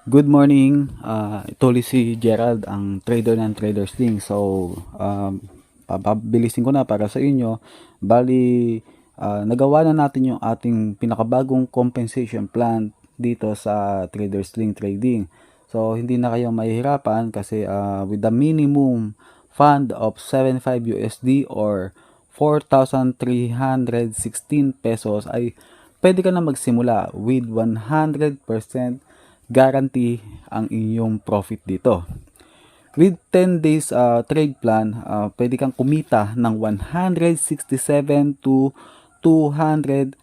Good morning. Ito ulit si Gerald, ang trader ng Traders Link. So, pabilisin ko na para sa inyo. Bali, nagawa na natin yung ating pinakabagong compensation plan dito sa Traders Link Trading. So, hindi na kayo mahihirapan kasi with the minimum fund of 75 USD or 4,316 pesos ay pwede ka na magsimula with 100% guarantee ang inyong profit dito. With 10 days trade plan, pwede kang kumita ng 167 to 230.6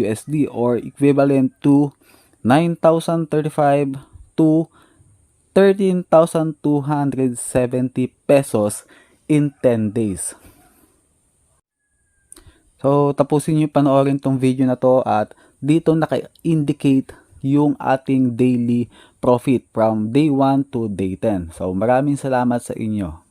USD or equivalent to 9,035 to 13,270 pesos in 10 days. So, tapusin nyo panoorin tong video na to at dito naka-indicate yung ating daily profit from day 1 to day 10. So, maraming salamat sa inyo.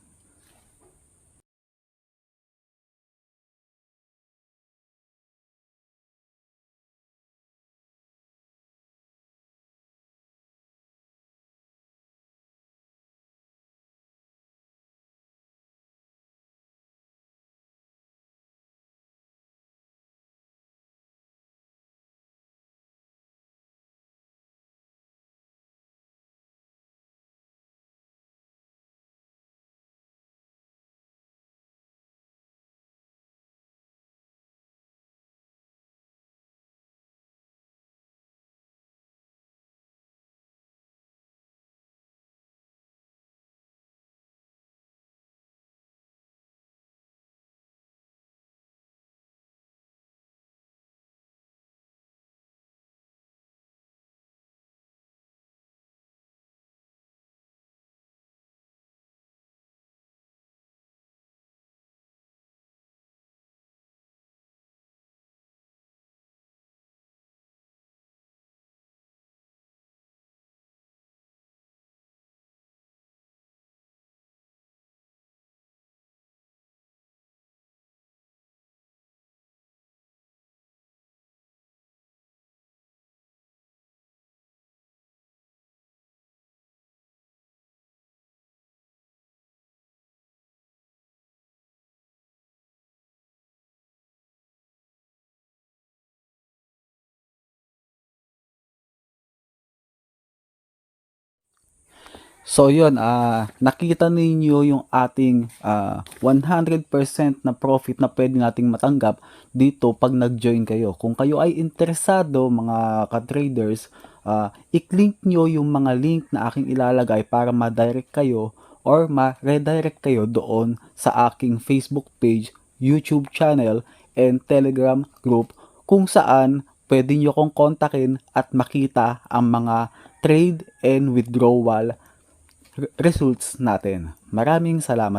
So yun, nakita ninyo yung ating 100% na profit na pwede nating matanggap dito pag nag-join kayo. Kung kayo ay interesado mga ka-traders, i-click nyo yung mga link na aking ilalagay para ma-direct kayo or ma-redirect kayo doon sa aking Facebook page, YouTube channel, and Telegram group kung saan pwede nyo kong kontakin at makita ang mga trade and withdrawal results natin. Maraming salamat.